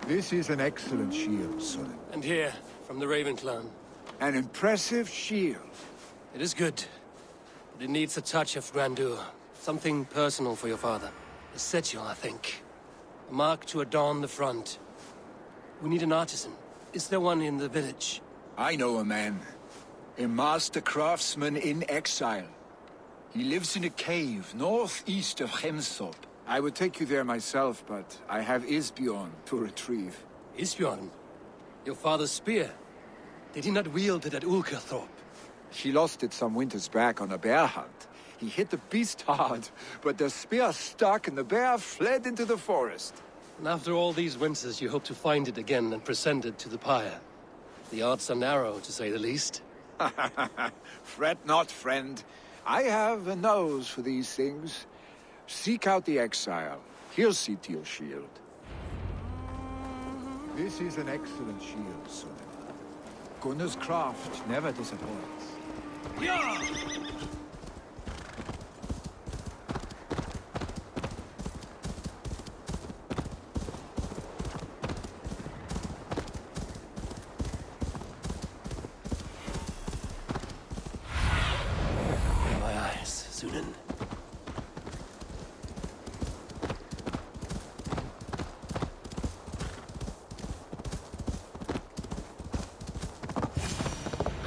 This is an excellent shield, son. And here, from the Raven clan. An impressive shield. It is good, but it needs a touch of grandeur. Something personal for your father. A sigil, I think. A mark to adorn the front. We need an artisan. Is there one in the village? I know a man. A master craftsman in exile. He lives in a cave northeast of Hemthorpe. I would take you there myself, but I have Isbjorn to retrieve. Isbjorn? Your father's spear? Did he not wield it at Ulkerthorpe? He lost it some winters back on a bear hunt. He hit the beast hard, but the spear stuck and the bear fled into the forest. And after all these winters, you hope to find it again and present it to the pyre. The odds are narrow, to say the least. Fret not, friend. I have a nose for these things. Seek out the exile. He'll see to your shield. This is an excellent shield, son. Gunnar's craft never disappoints. Yeah! My eyes, Sunan.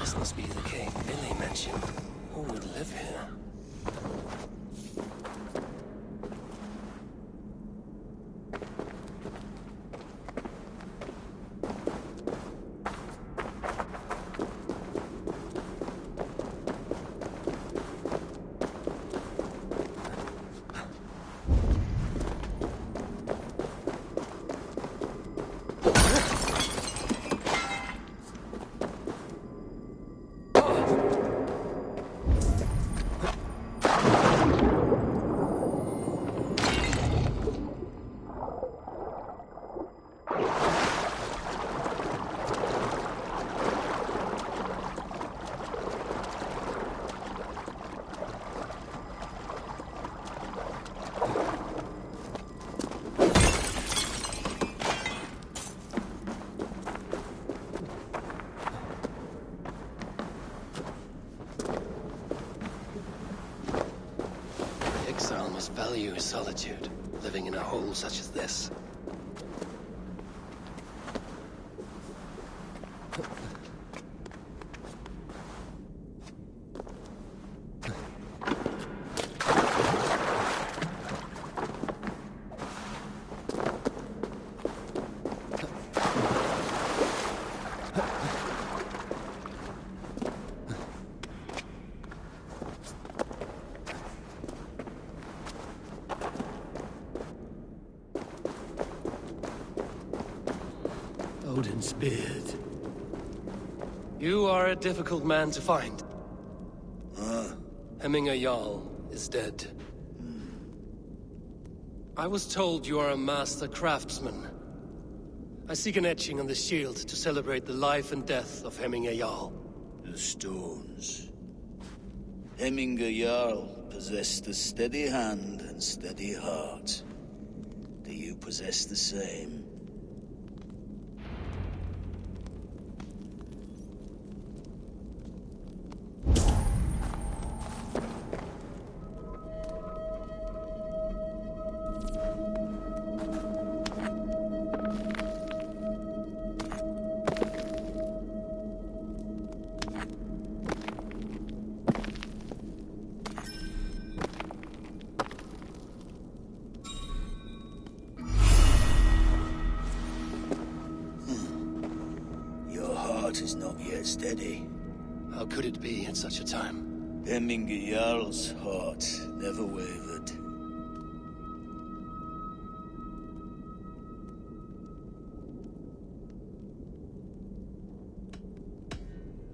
This must be the cave Billy mentioned. Who would live here? Exile must value his solitude, living in a hole such as this. Odin's beard. You are a difficult man to find. Hemminger Jarl is dead. I was told you are a master craftsman. I seek an etching on the shield to celebrate the life and death of Hemminger Jarl. The stones. Hemminger Jarl possessed a steady hand and steady heart. Do you possess the same? Is not yet steady. How could it be at such a time? Hemminger Jarl's heart never wavered.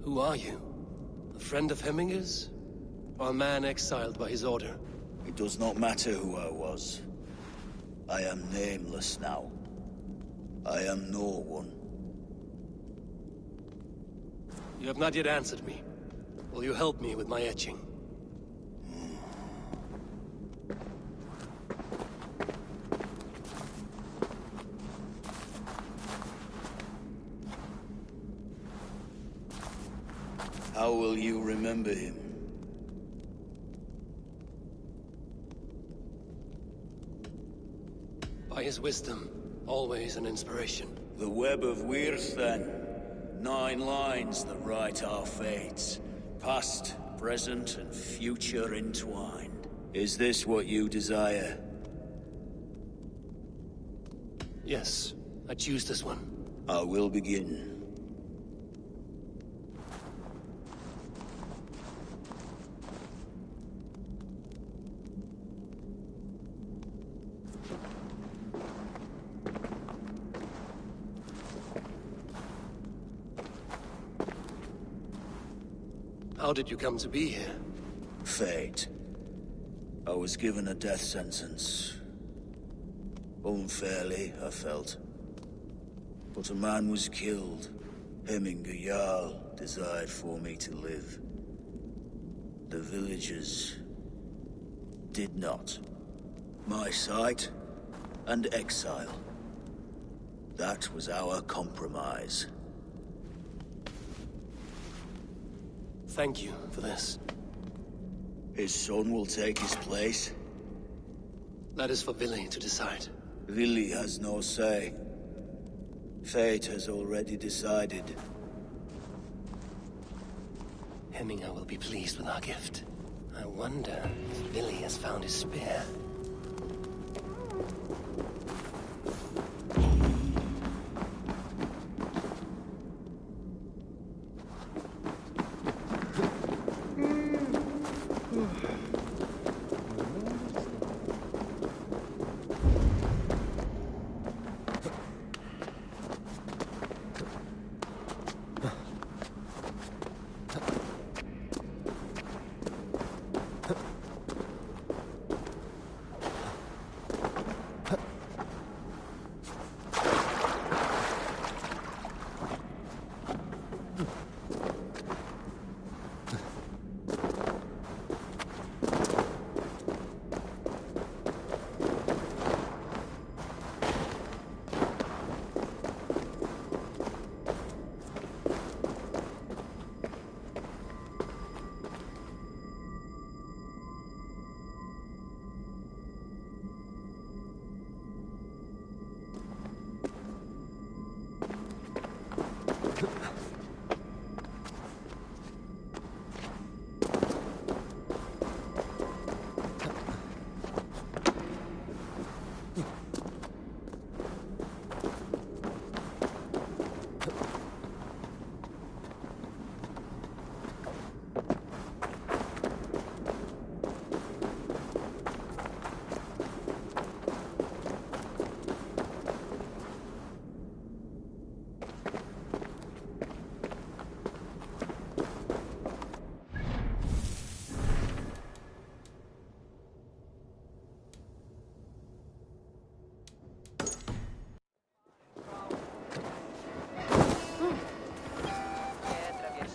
Who are you? A friend of Hemminger's? Or a man exiled by his order? It does not matter who I was. I am nameless now. I am no one. You have not yet answered me. Will you help me with my etching? How will you remember him? By his wisdom, always an inspiration. The web of Wirth, then. 9 lines that write our fates. Past, present, and future entwined. Is this what you desire? Yes, I choose this one. I will begin. How did you come to be here? Fate. I was given a death sentence. Unfairly, I felt. But a man was killed. Hemminger Jarl desired for me to live. The villagers did not. My sight and exile. That was our compromise. Thank you for this. His son will take his place. That is for Billy to decide. Vili has no say. Fate has already decided. Hemminger will be pleased with our gift. I wonder if Billy has found his spear.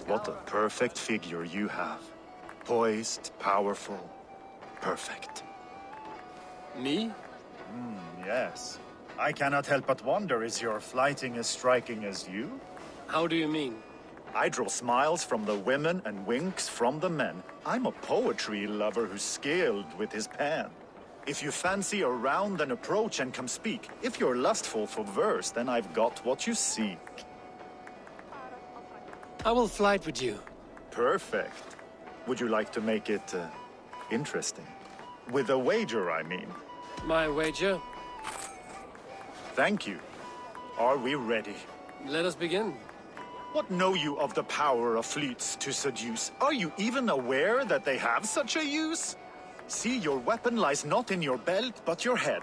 What a perfect figure you have. Poised, powerful, perfect. Me? Yes. I cannot help but wonder, is your flighting as striking as you? How do you mean? I draw smiles from the women and winks from the men. I'm a poetry lover who's skilled with his pen. If you fancy a round, then approach and come speak. If you're lustful for verse, then I've got what you seek. I will flight with you. Perfect. Would you like to make it interesting? With a wager, I mean. My wager? Thank you. Are we ready? Let us begin. What know you of the power of fleets to seduce? Are you even aware that they have such a use? See, your weapon lies not in your belt, but your head.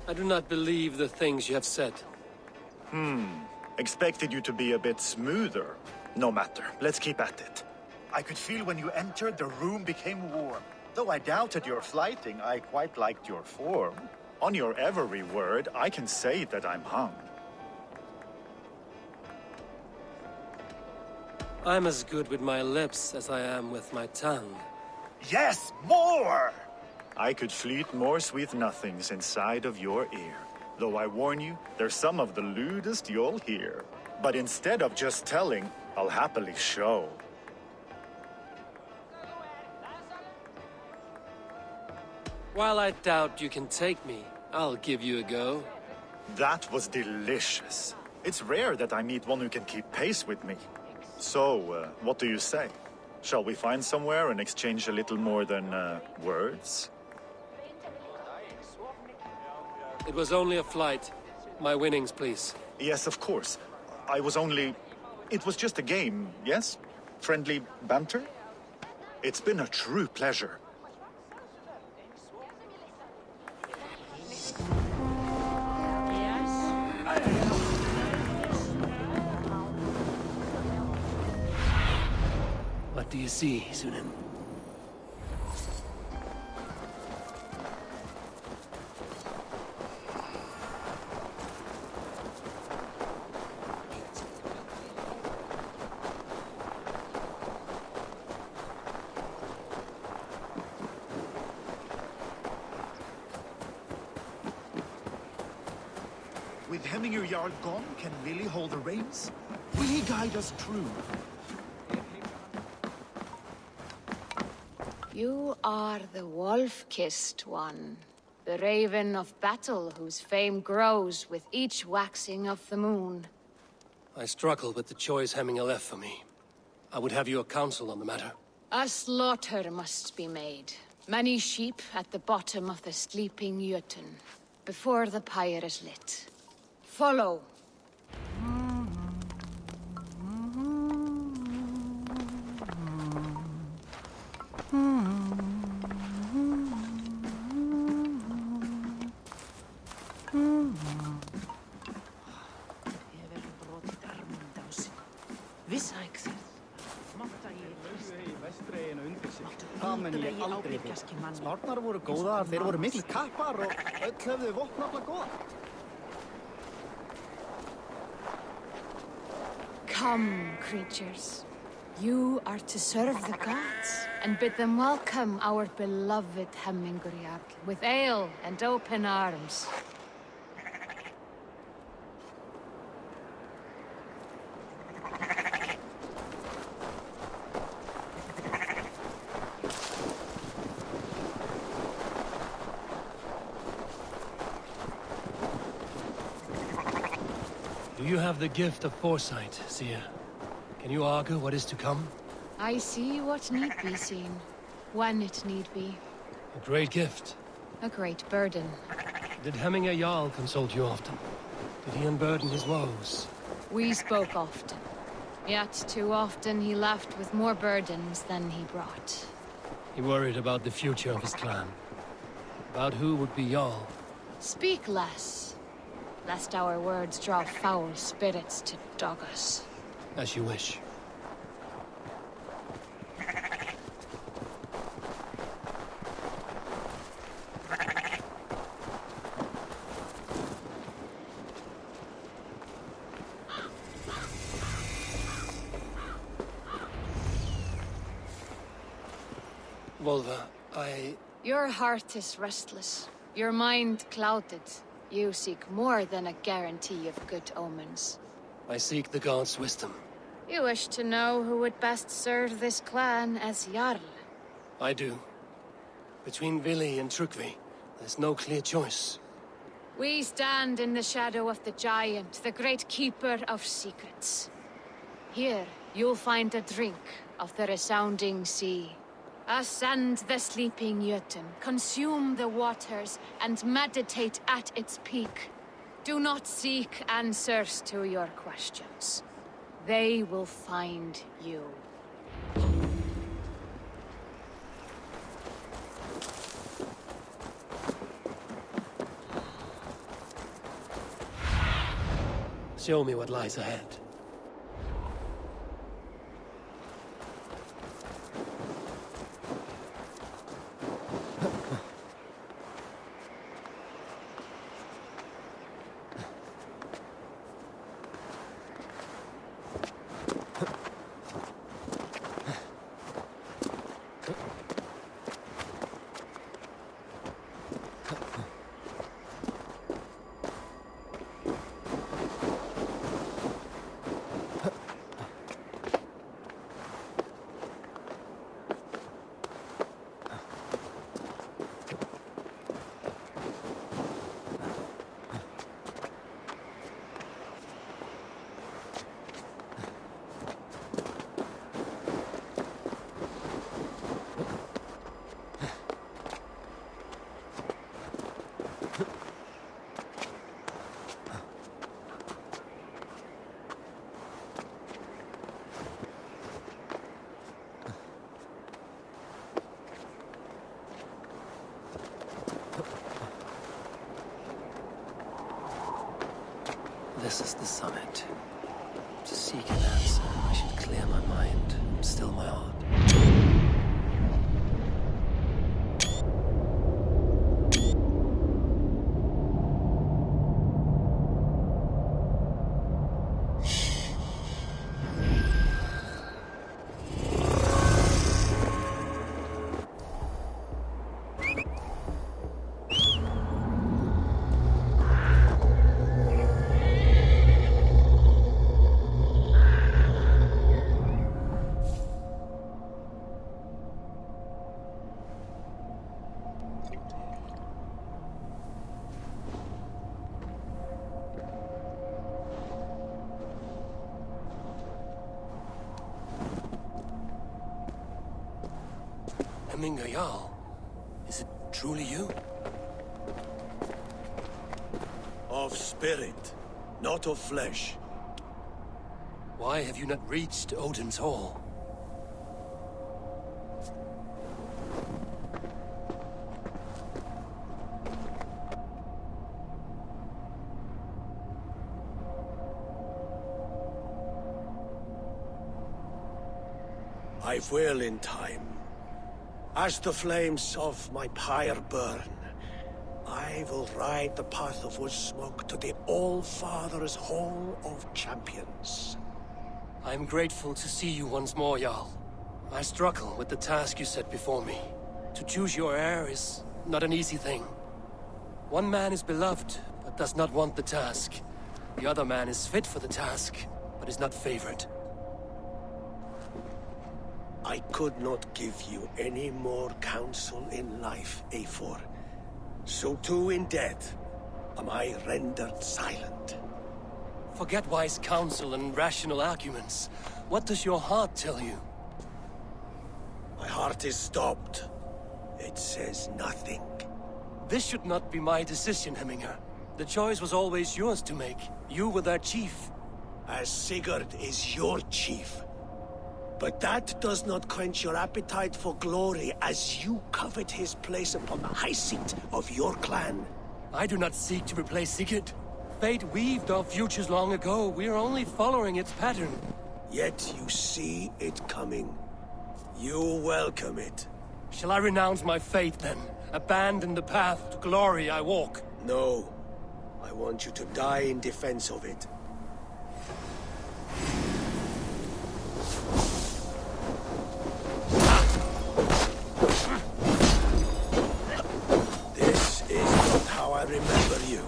I do not believe the things you have said. Expected you to be a bit smoother. No matter, let's keep at it. I could feel when you entered, the room became warm. Though I doubted your flighting, I quite liked your form. On your every word, I can say that I'm hung. I'm as good with my lips as I am with my tongue. Yes, more! I could fleet more sweet nothings inside of your ear. Though I warn you, they're some of the lewdest you'll hear. But instead of just telling, I'll happily show. While I doubt you can take me, I'll give you a go. That was delicious. It's rare that I meet one who can keep pace with me. So, what do you say? Shall we find somewhere and exchange a little more than, words? It was only a flight. My winnings, please. Yes, of course. It was just a game, yes? Friendly banter? It's been a true pleasure. What do you see, Sunan? With Hemminger Jarl gone, can Willy hold the reins? Will he guide us true? You are the wolf-kissed one. The raven of battle whose fame grows with each waxing of the moon. I struggle with the choice Hemminger left for me. I would have your counsel on the matter. A slaughter must be made. Many sheep at the bottom of the sleeping Jötun, before the pyre is lit. Follow. Það menn ég aldrei fyrir. Spárnar voru góðar, þeir voru miklu kappar og öll höfðu vopnafla góða. Come, creatures. You are to serve the gods, and bid them welcome our beloved Hemminger Jarl with ale and open arms. You have the gift of foresight, seer. Can you argue what is to come? I see what need be seen, when it need be. A great gift. A great burden. Did Hemminger Jarl consult you often? Did he unburden his woes? We spoke often. Yet too often he left with more burdens than he brought. He worried about the future of his clan. About who would be Jarl. Speak less, lest our words draw foul spirits to dog us. As you wish. Volva, Your heart is restless. Your mind clouded. You seek more than a guarantee of good omens. I seek the gods' wisdom. You wish to know who would best serve this clan as Jarl. I do. Between Vili and Trukvi, there's no clear choice. We stand in the shadow of the giant, the great keeper of secrets. Here, you'll find a drink of the resounding sea. Ascend the sleeping Jötun, consume the waters, and meditate at its peak. Do not seek answers to your questions. They will find you. Show me what lies ahead. This is the summit. To seek an answer, I should clear my mind and still my heart. Jarl, is it truly you? Of spirit, not of flesh. Why have you not reached Odin's Hall? I will in time. As the flames of my pyre burn, I will ride the path of wood smoke to the All-Father's Hall of Champions. I'm grateful to see you once more, Jarl. I struggle with the task you set before me. To choose your heir is not an easy thing. One man is beloved, but does not want the task. The other man is fit for the task, but is not favored. I could not give you any more counsel in life, Eivor. So too in death am I rendered silent. Forget wise counsel and rational arguments. What does your heart tell you? My heart is stopped. It says nothing. This should not be my decision, Hemminger. The choice was always yours to make. You were their chief. As Sigurd is your chief. But that does not quench your appetite for glory as you covet his place upon the high seat of your clan. I do not seek to replace Sigurd. Fate weaved our futures long ago. We are only following its pattern. Yet you see it coming. You welcome it. Shall I renounce my faith then? Abandon the path to glory I walk? No. I want you to die in defense of it. This is not how I remember you.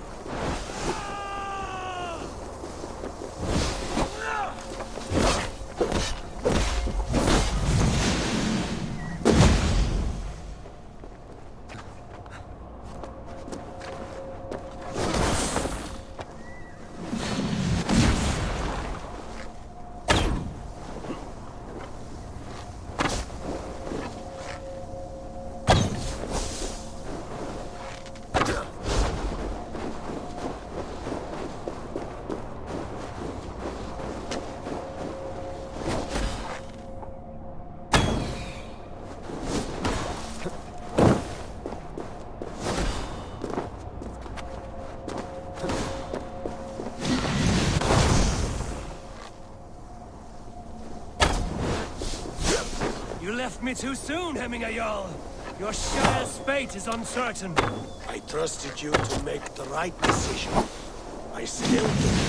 You left me too soon, Hemminger Jarl. Your shire's fate is uncertain. I trusted you to make the right decision. I still do.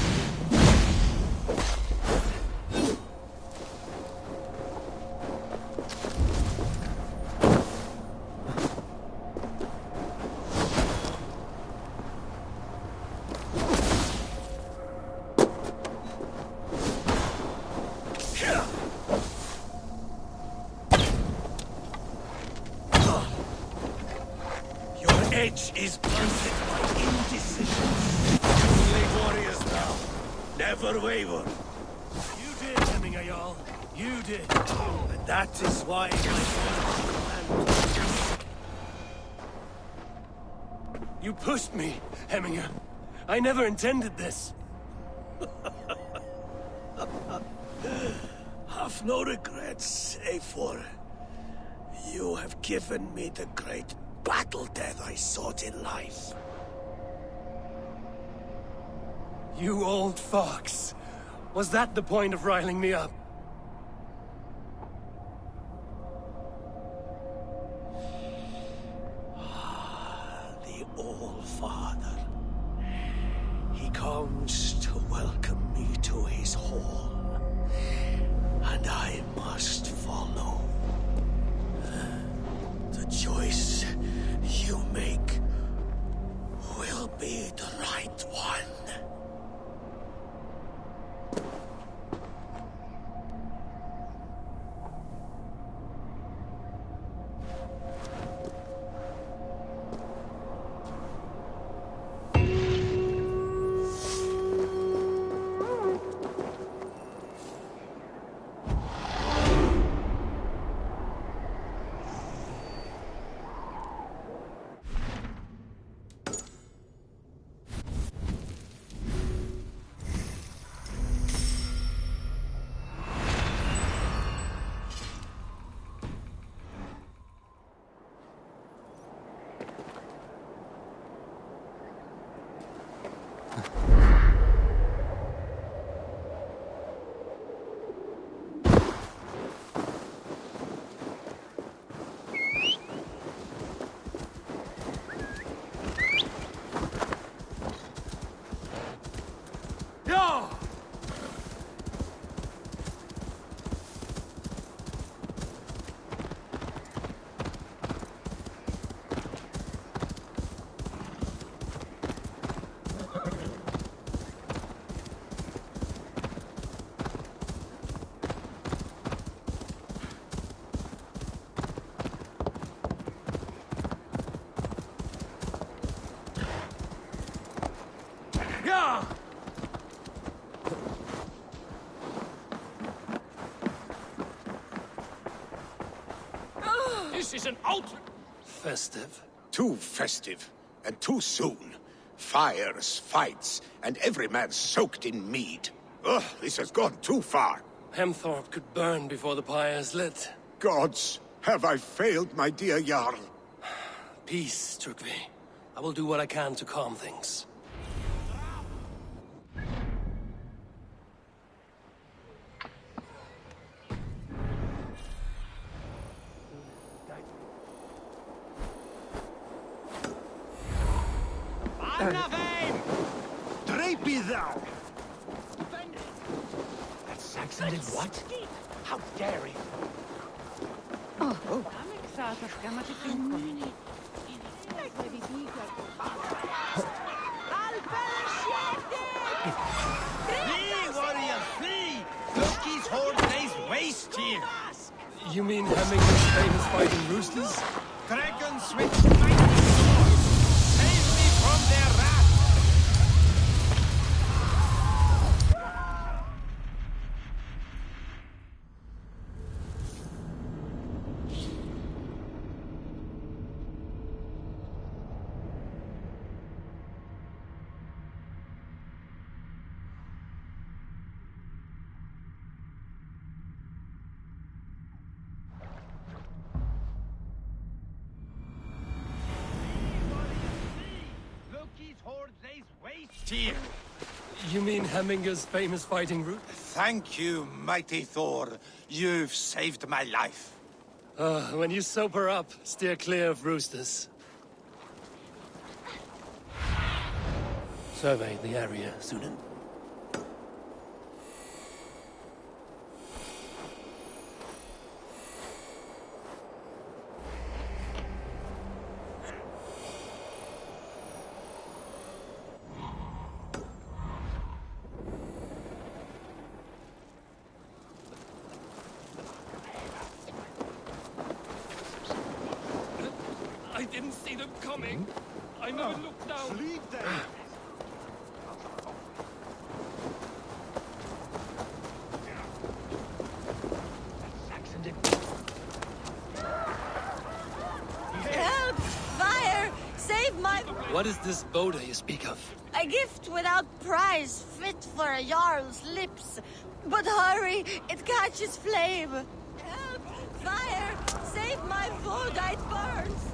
Edge is blunted by indecision. Only warriors now. Never waver. You did, Hemminger Jarl. You did. And that is why You pushed me, Hemminger. I never intended this. Have no regrets, Eivor. You have given me the great battle death I sought in life. You old fox. Was that the point of riling me up? The All-Father. He comes to welcome me to his hall. And I must follow. The choice you make will be the right one. This is an outrage! Festive. Too festive, and too soon. Fires, fights, and every man soaked in mead. Ugh, this has gone too far. Hemthorpe could burn before the pyre's lit. Gods, have I failed my dear Jarl? Peace, Turkvi. I will do what I can to calm things. Drape be thou! That Saxon did what? How dare he? Flee, warrior, flee! Loki's horde lays waste here! You mean Hemminger's famous fighting roosters? Dragons with mighty swords! Save me from their wrath! Here. You mean Hemminger's famous fighting route? Thank you, mighty Thor. You've saved my life. When you sober up, steer clear of roosters. Survey the area, Sunan. I didn't see them coming. I never looked down. Leave them! Saxon did. Help! Fire! Save my... What is this Boda you speak of? A gift without price, fit for a Jarl's lips. But hurry, it catches flame. Help! Fire! Save my food, it burns!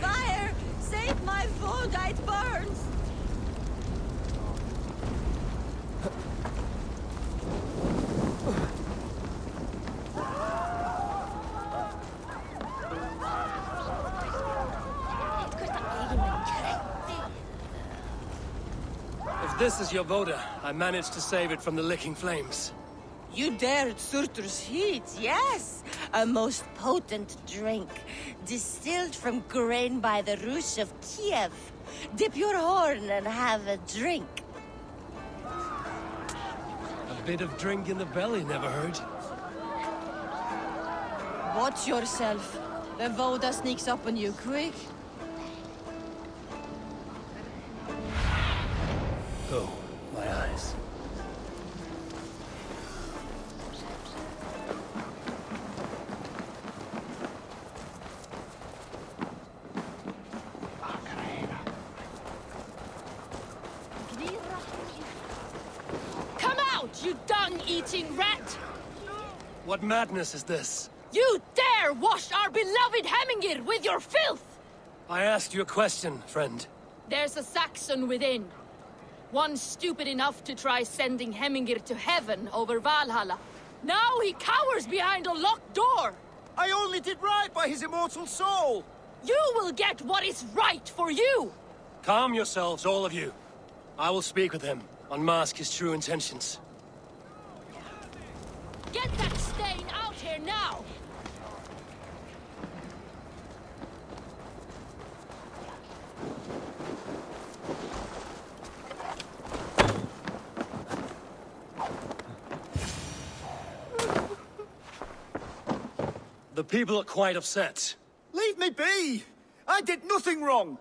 Fire! Save my food, it burns! If this is your Voda, I managed to save it from the licking flames. You dared Surtur's heat, yes! A most potent drink, distilled from grain by the Rus of Kiev. Dip your horn and have a drink. A bit of drink in the belly never hurt. Watch yourself. The Voda sneaks up on you quick. Oh, my eyes. Come out, you dung-eating rat! What madness is this? You dare wash our beloved Hemingir with your filth! I asked you a question, friend. There's a Saxon within. One stupid enough to try sending Hemingir to heaven over Valhalla. Now he cowers behind a locked door! I only did right by his immortal soul! You will get what is right for you! Calm yourselves, all of you. I will speak with him, unmask his true intentions. Get that stain out here now! The people are quite upset. Leave me be! I did nothing wrong!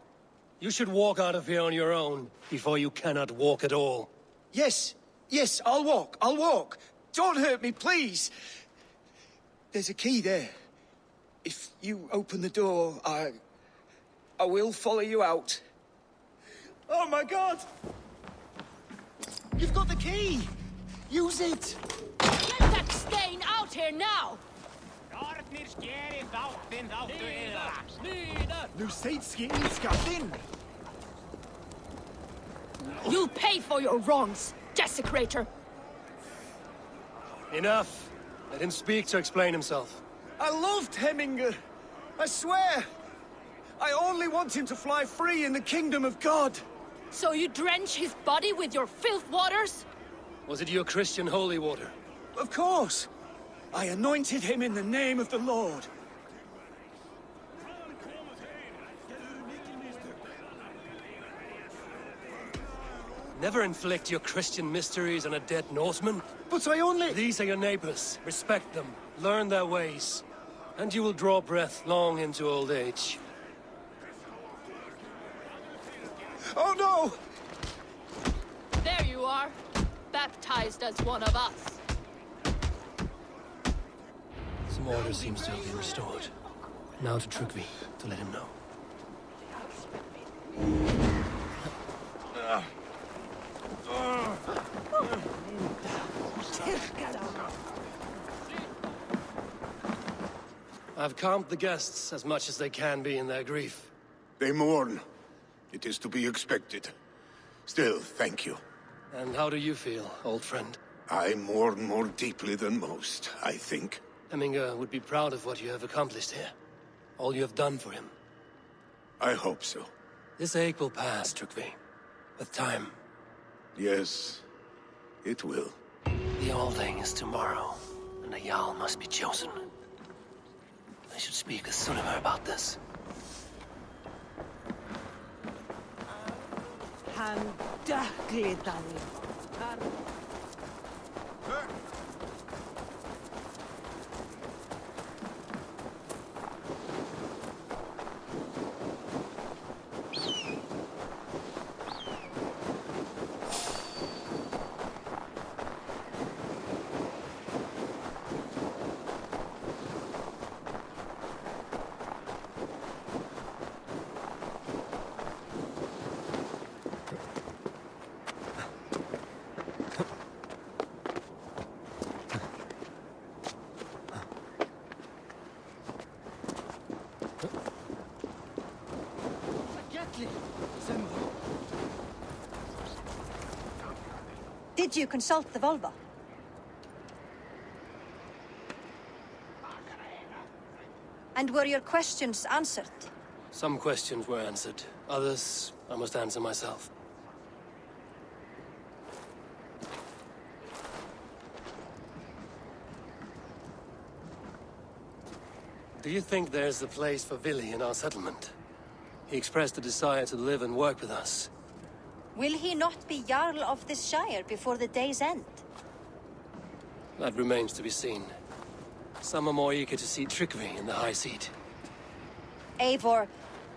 You should walk out of here on your own, before you cannot walk at all. Yes, I'll walk. Don't hurt me, please. There's a key there. If you open the door, I will follow you out. Oh my God! You've got the key! Use it! Get that stain out here now! You'll pay for your wrongs, desecrator! Enough. Let him speak to explain himself. I loved Hemingr. I swear. I only want him to fly free in the kingdom of God. So you drench his body with your filth waters? Was it your Christian holy water? Of course. I anointed him in the name of the Lord. Never inflict your Christian mysteries on a dead Norseman. But I only... These are your neighbors. Respect them. Learn their ways. And you will draw breath long into old age. Oh no! There you are. Baptized as one of us. Some order seems to have been restored. Now to Tryggvi, to let him know. I've calmed the guests as much as they can be in their grief. They mourn. It is to be expected. Still, thank you. And how do you feel, old friend? I mourn more deeply than most, I think. Hemingr would be proud of what you have accomplished here. All you have done for him. I hope so. This ache will pass, Tryggvi. With time. Yes, it will. The Althing is tomorrow, and a Jarl must be chosen. I should speak with Sunnema about this. Han döklidan. Did you consult the Volva? And were your questions answered? Some questions were answered. Others, I must answer myself. Do you think there's a place for Vili in our settlement? He expressed a desire to live and work with us. Will he not be Jarl of this Shire before the day's end? That remains to be seen. Some are more eager to see Tryggvi in the high seat. Eivor,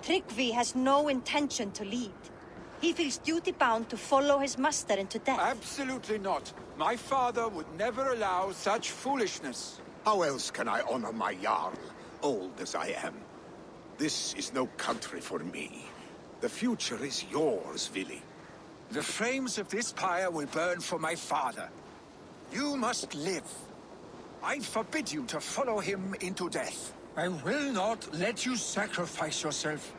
Tryggvi has no intention to lead. He feels duty-bound to follow his master into death. Absolutely not. My father would never allow such foolishness. How else can I honor my Jarl, old as I am? This is no country for me. The future is yours, Vili. The flames of this pyre will burn for my father. You must live. I forbid you to follow him into death. I will not let you sacrifice yourself.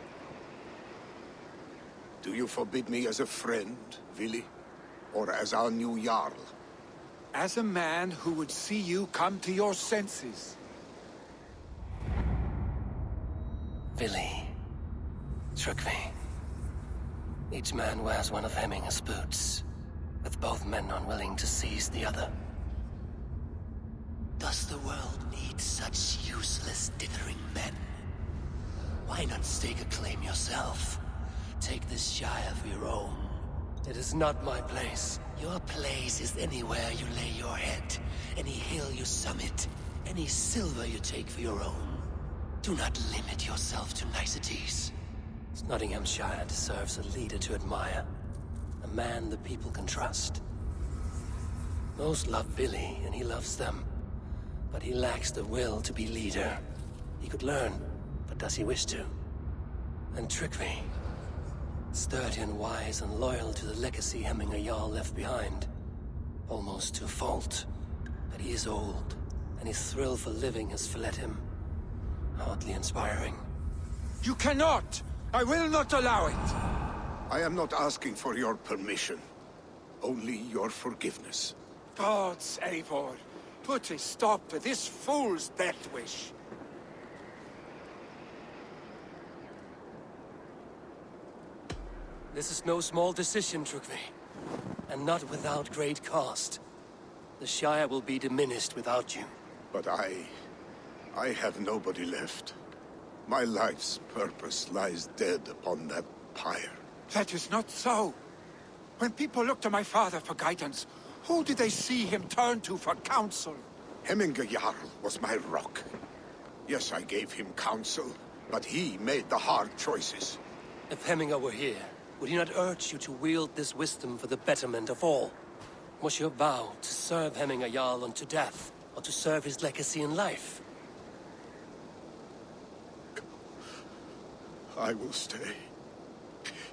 Do you forbid me as a friend, Vili? Or as our new Jarl? As a man who would see you come to your senses. Vili. Tryggvi. Each man wears one of Hemminger's boots, with both men unwilling to seize the other. Does the world need such useless, dithering men? Why not stake a claim yourself? Take this Shire for your own. It is not my place. Your place is anywhere you lay your head, any hill you summit, any silver you take for your own. Do not limit yourself to niceties. Nottinghamshire deserves a leader to admire. A man the people can trust. Most love Vili, and he loves them. But he lacks the will to be leader. He could learn, but does he wish to? And Tryggvi. Sturdy and wise and loyal to the legacy Hemminger Jarl left behind. Almost to a fault. But he is old, and his thrill for living has fled him. Hardly inspiring. You cannot! I will not allow it! I am not asking for your permission. Only your forgiveness. Gods, Eivor, put a stop to this fool's death wish. This is no small decision, Tryggvi. And not without great cost. The Shire will be diminished without you. But I have nobody left. My life's purpose lies dead upon that pyre. That is not so. When people look to my father for guidance, who did they see him turn to for counsel? Hemminger Jarl was my rock. Yes, I gave him counsel, but he made the hard choices. If Hemminger were here, would he not urge you to wield this wisdom for the betterment of all? Was your vow to serve Hemminger Jarl unto death, or to serve his legacy in life? I will stay.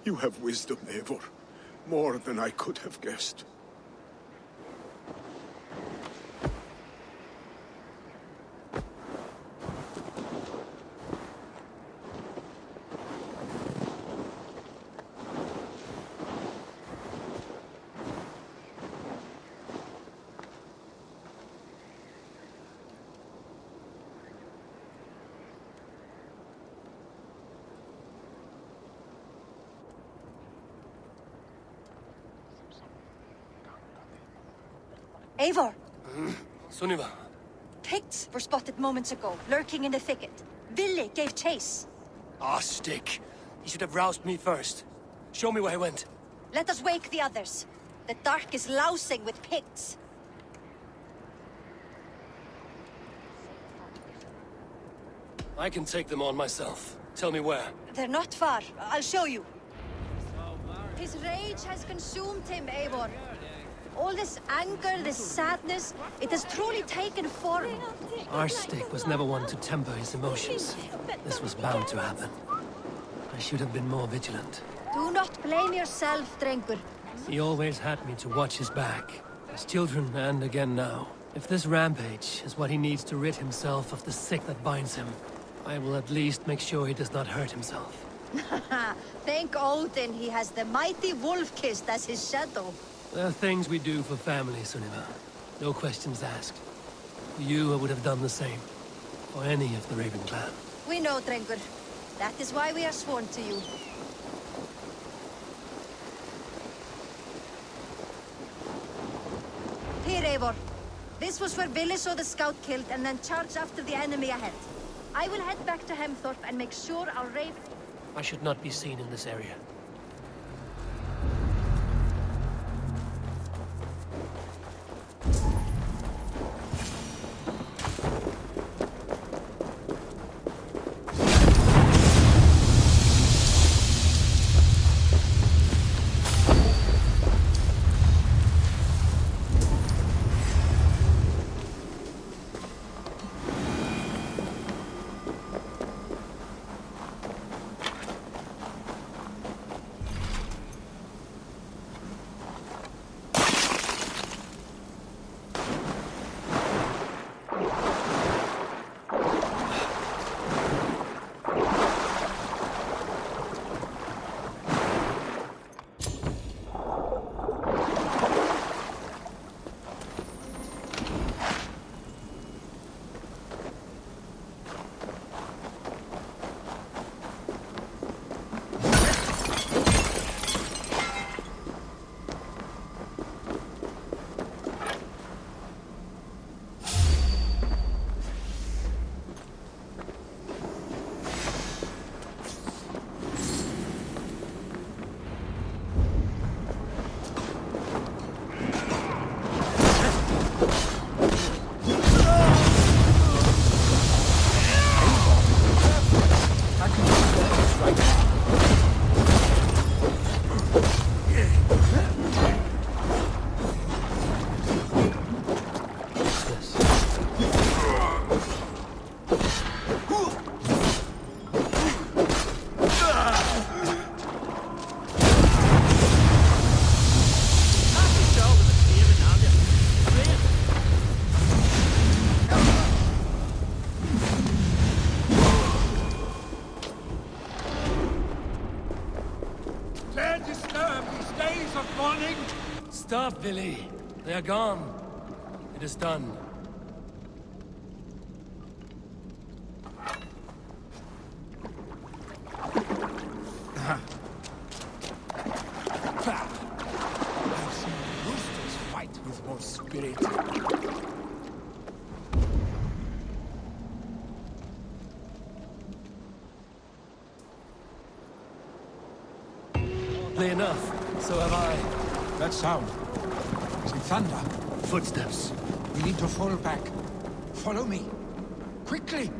You have wisdom, Eivor. More than I could have guessed. Eivor! Sunniva. Picts were spotted moments ago, lurking in the thicket. Vili gave chase. Ah, stick. He should have roused me first. Show me where he went. Let us wake the others. The dark is lousing with Picts. I can take them on myself. Tell me where. They're not far. I'll show you. His rage has consumed him, Eivor. All this anger, this sadness, it has truly taken form. Our stick was never one to temper his emotions. This was bound to happen. I should have been more vigilant. Do not blame yourself, Drengur. He always had me to watch his back. As children, and again now. If this rampage is what he needs to rid himself of the sick that binds him, I will at least make sure he does not hurt himself. Thank Odin he has the mighty Wolf-Kissed as his shadow. There are things we do for family, Sunniva. No questions asked. For you, I would have done the same. For any of the Raven clan. We know, Drengur. That is why we are sworn to you. Here, Eivor. This was where Vili saw the scout killed and then charged after the enemy ahead. I will head back to Hemthorpe and make sure our Raven... I should not be seen in this area. Stop, Vili. They are gone. It is done. I've seen roosters fight with more spirit. Play enough. So have I. That sound. Is it thunder? Footsteps. We need to fall back. Follow me. Quickly!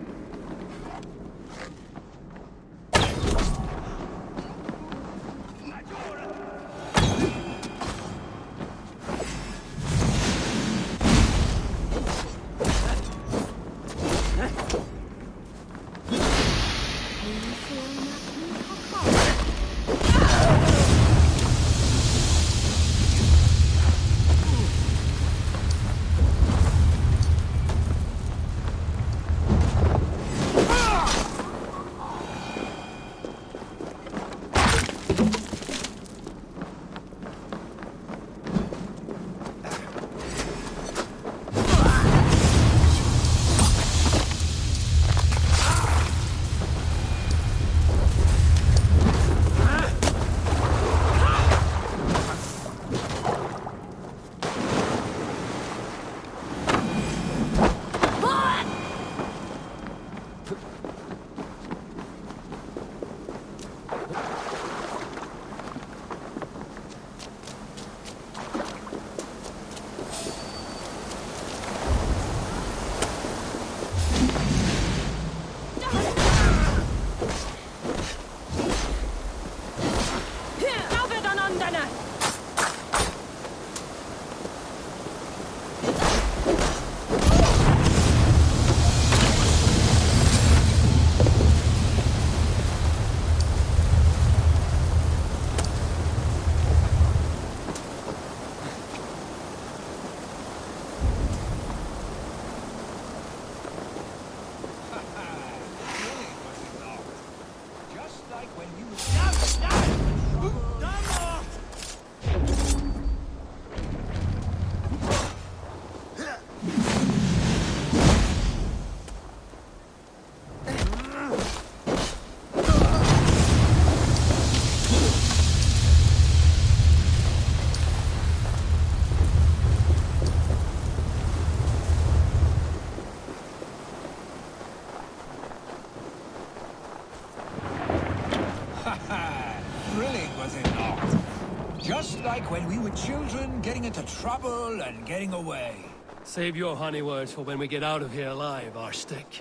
like when we were children, getting into trouble and getting away. Save your honey words for when we get out of here alive, Dark.Psych.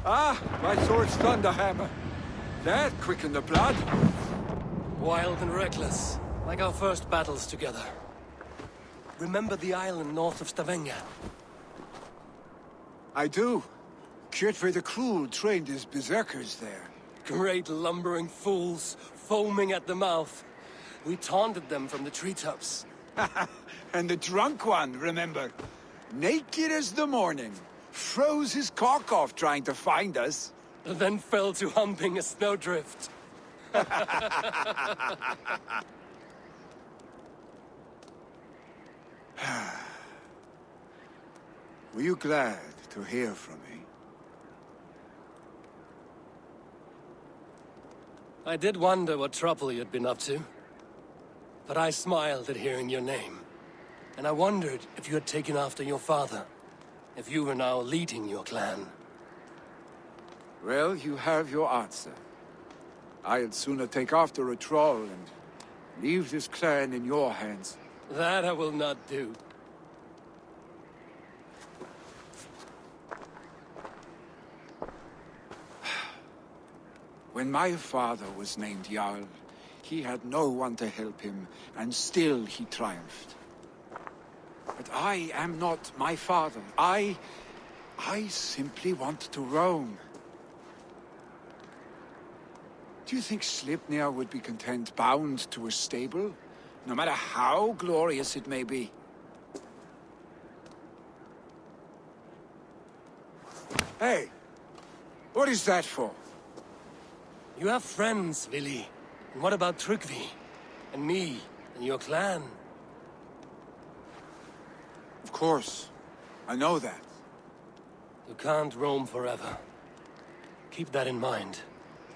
Ah, my sword's Thunderhammer. That quickened the blood. Wild and reckless, like our first battles together. Remember the island north of Stavanger? I do. Kjotve the Cruel trained his berserkers there. Great lumbering fools, foaming at the mouth. We taunted them from the treetops. And the drunk one, remember? Naked as the morning. Froze his cock off trying to find us. And then fell to humping a snowdrift. Were you glad to hear from me? I did wonder what trouble you'd been up to. But I smiled at hearing your name. And I wondered if you had taken after your father. If you were now leading your clan. Well, you have your answer. I'd sooner take after a troll and leave this clan in your hands. That I will not do. When my father was named Jarl, he had no one to help him, and still he triumphed. But I am not my father. I simply want to roam. Do you think Sleipnir would be content bound to a stable, no matter how glorious it may be? Hey, what is that for? You have friends, Vili. And what about Tryggvi? And me? And your clan? Of course. I know that. You can't roam forever. Keep that in mind.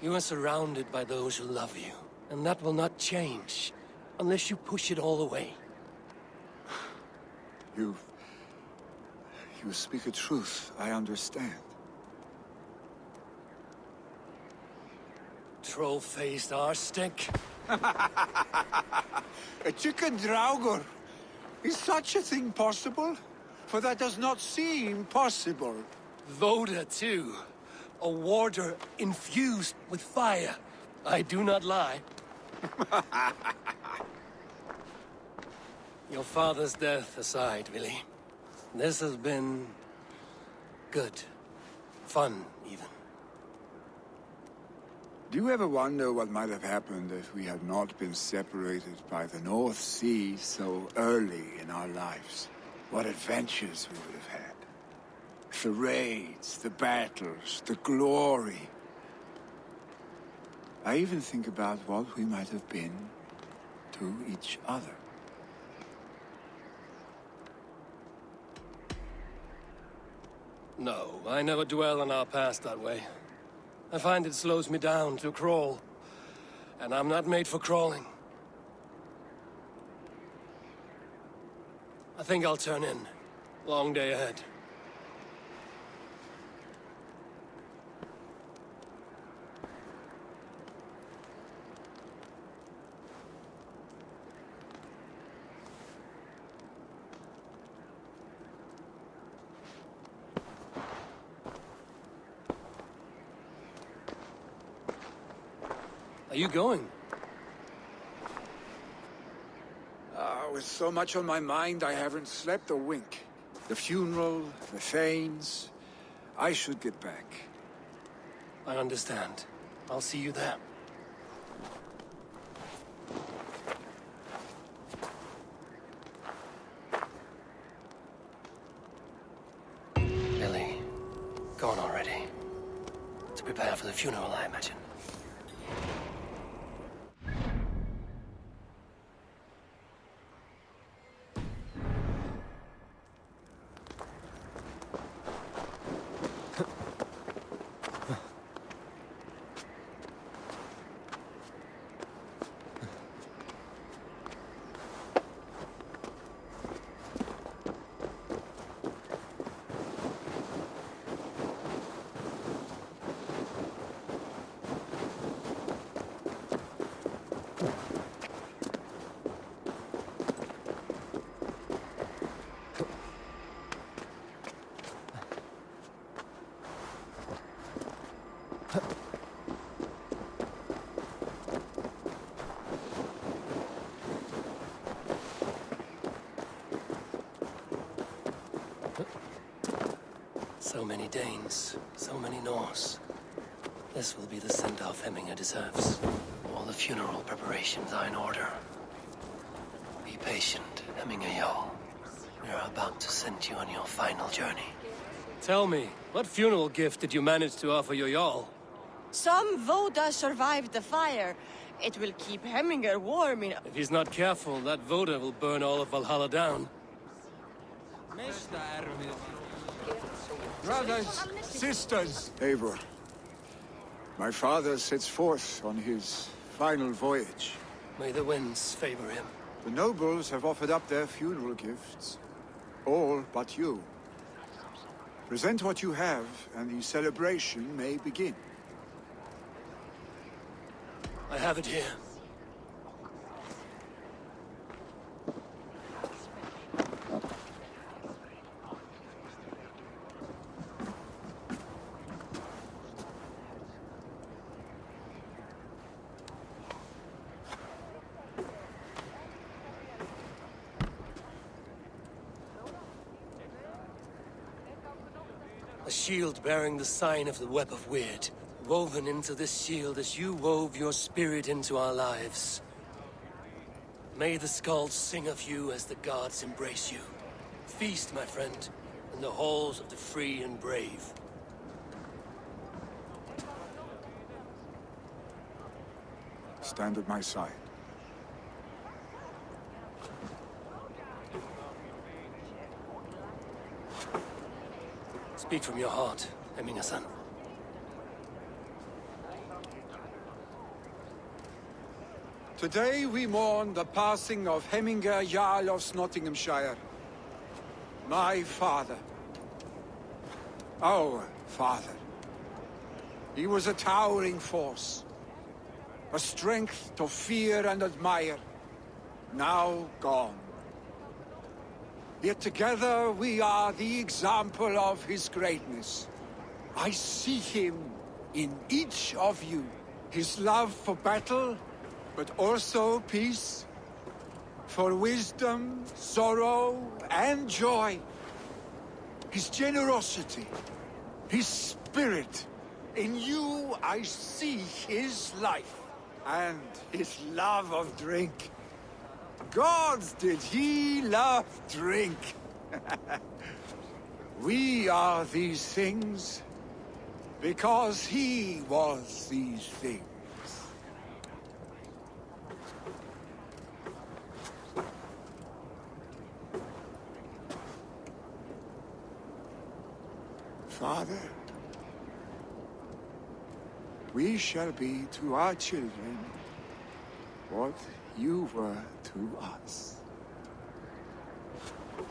You are surrounded by those who love you. And that will not change, unless you push it all away. You speak a truth, I understand. Troll-faced Dark.Psych. A chicken draugur. Is such a thing possible? For that does not seem possible. Voda, too. A warder infused with fire. I do not lie. Your father's death aside, Vili. This has been... good. Fun, even. Do you ever wonder what might have happened if we had not been separated by the North Sea so early in our lives? What adventures we would have had. The raids, the battles, the glory. I even think about what we might have been to each other. No, I never dwell on our past that way. I find it slows me down to crawl. And I'm not made for crawling. I think I'll turn in. Long day ahead. Are you going? With so much on my mind, I haven't slept a wink. The funeral, the Thanes. I should get back. I understand. I'll see you there. Billy, gone already. To prepare for the funeral, I imagine. So many Danes, so many Norse. This will be the send-off Hemminger deserves. All the funeral preparations are in order. Be patient, Hemminger Jarl. We are about to send you on your final journey. Tell me, what funeral gift did you manage to offer your Jarl? Some Voda survived the fire. It will keep Hemminger warm enough. If he's not careful, that Voda will burn all of Valhalla down. Brothers, sisters, Eivor. My father sets forth on his final voyage. May the winds favor him. The nobles have offered up their funeral gifts. All but you. Present what you have, and the celebration may begin. I have it here. A shield bearing the sign of the Web of Weird. Woven into this shield as you wove your spirit into our lives. May the skalds sing of you as the gods embrace you. Feast, my friend, in the halls of the free and brave. Stand at my side. Speak from your heart, Hemminger-son. Today we mourn the passing of Hemminger Jarl of Nottinghamshire. My father. Our father. He was a towering force. A strength to fear and admire. Now gone. Yet together we are the example of his greatness. I see him in each of you. His love for battle, but also peace. For wisdom, sorrow, and joy. His generosity, his spirit. In you I see his life. And his love of drink. Gods, did he love drink! We are these things because he was these things. Father, we shall be to our children what you were to us.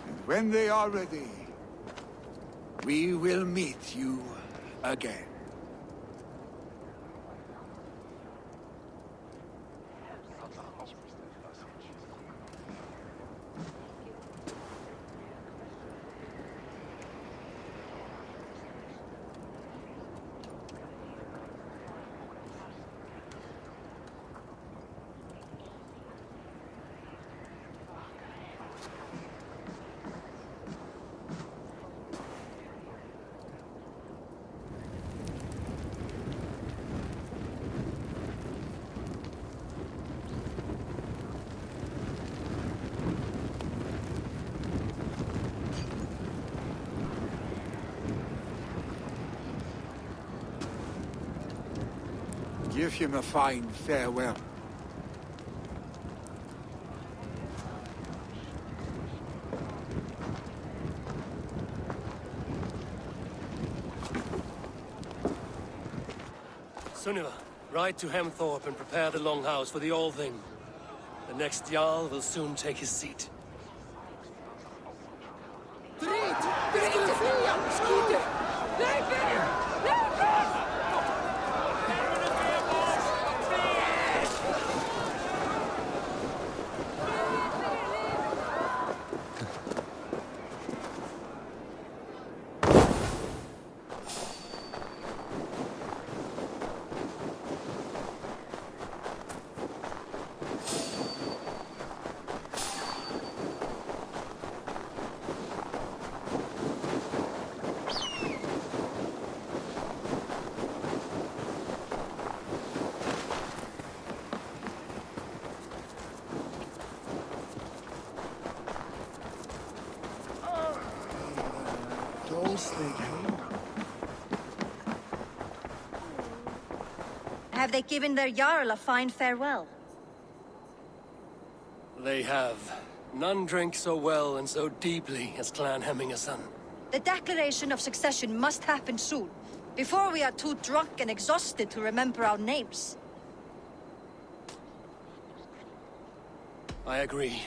And when they are ready, we will meet you again. Give him a fine farewell. Sunniva, ride to Hemthorpe and prepare the Longhouse for the All-Thing. The next Jarl will soon take his seat. course they can. Have they given their Jarl a fine farewell? They have. None drink so well and so deeply as Clan Hemmingason. The declaration of succession must happen soon, before we are too drunk and exhausted to remember our names. I agree.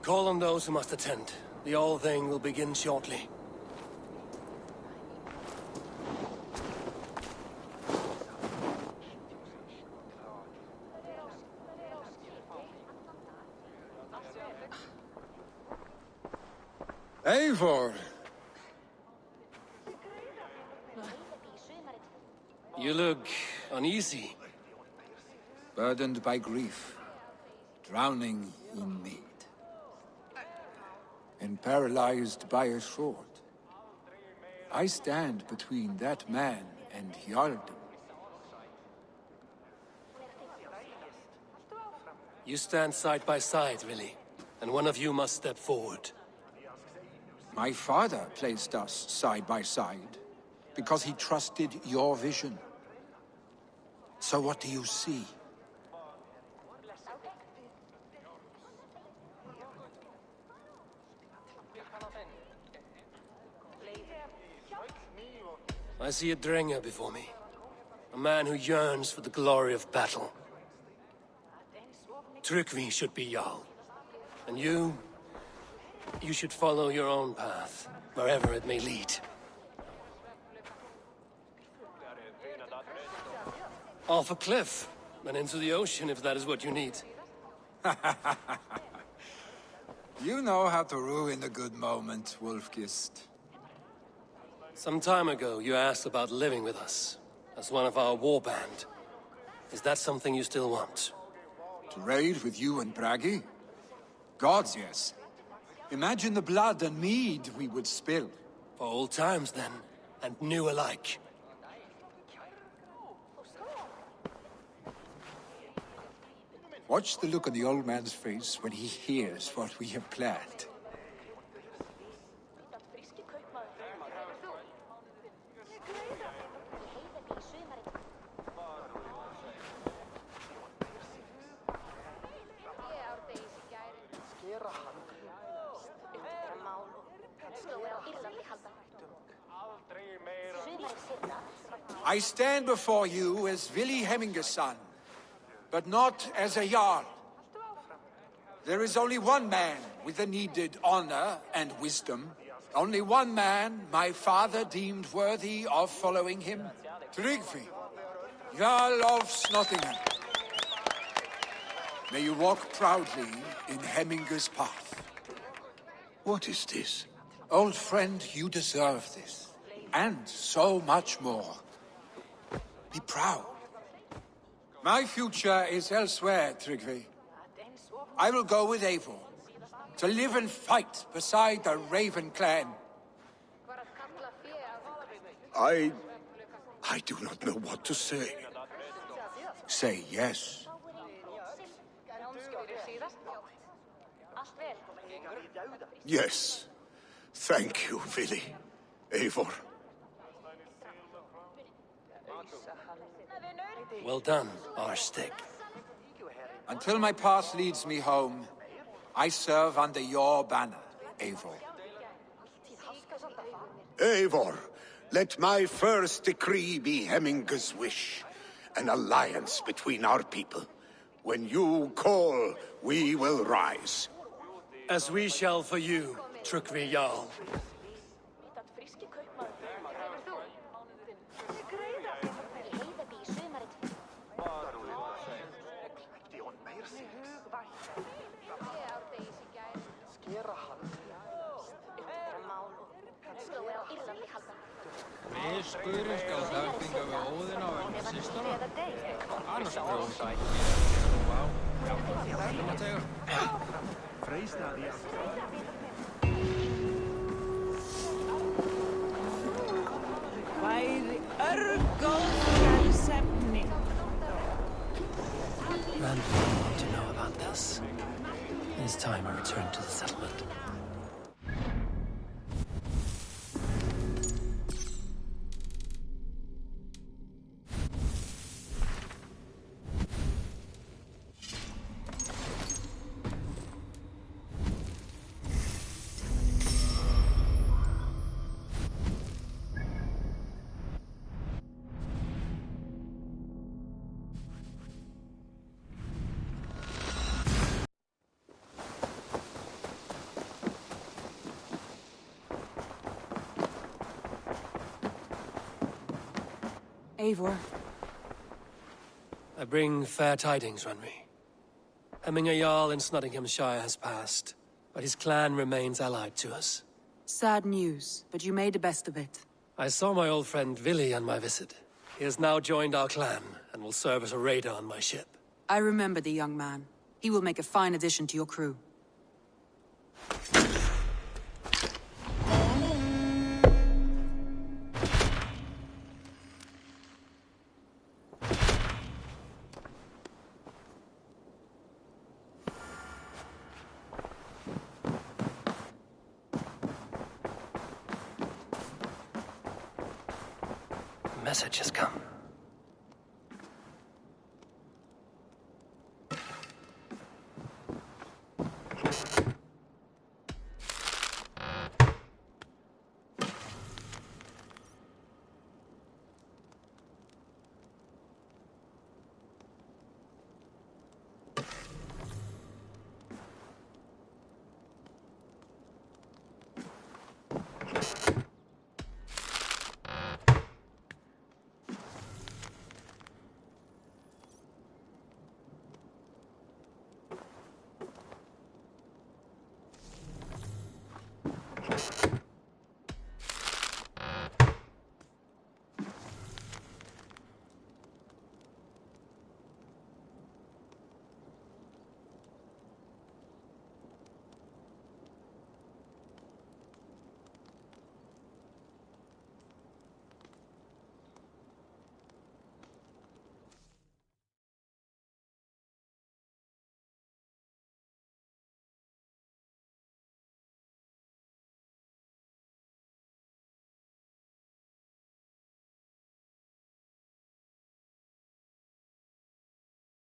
Call on those who must attend. The All-Thing will begin shortly. Eivor! You look uneasy. Burdened by grief, drowning in mead, and paralyzed by a sword. I stand between that man and Jarldom. You stand side by side, really, and one of you must step forward. My father placed us side by side because he trusted your vision. So what do you see? I see a Drenger before me. A man who yearns for the glory of battle. Tryggvi should be Jarl. And you should follow your own path, wherever it may lead. Off a cliff, and into the ocean if that is what you need. You know how to ruin a good moment, Wolfgist. Some time ago, you asked about living with us, as one of our warband. Is that something you still want? To raid with you and Bragi? Gods, yes. Imagine the blood and mead we would spill. For old times, then, and new alike. Watch the look on the old man's face when he hears what we have planned. I stand before you as Vili Hemmingason, but not as a Jarl. There is only one man with the needed honor and wisdom. Only one man my father deemed worthy of following him. Tryggvi, Jarl of Snottingham. May you walk proudly in Hemminga's path. What is this? Old friend, you deserve this. And so much more. Be proud. My future is elsewhere, Tryggvi. I will go with Eivor, to live and fight beside the Raven clan. I do not know what to say. Say yes. Yes. Thank you, Vili. Eivor. Well done, Arstick. Until my path leads me home, I serve under your banner, Eivor. Eivor, let my first decree be Hemminga's wish. An alliance between our people. When you call, we will rise. As we shall for you, Tryggvi Jarl. Við skurumst á þörfinga við óðina vegna systana. Annars gróðum Vá, það að segja. Freystaði. Væri örgóð frelsefni. Randall will want to know about this. It is time I return to the settlement. Eivor. I bring fair tidings, Runry. Hemminger Jarl in Nottinghamshire has passed, but his clan remains allied to us. Sad news, but you made the best of it. I saw my old friend Vili on my visit. He has now joined our clan, and will serve as a raider on my ship. I remember the young man. He will make a fine addition to your crew. A message has come.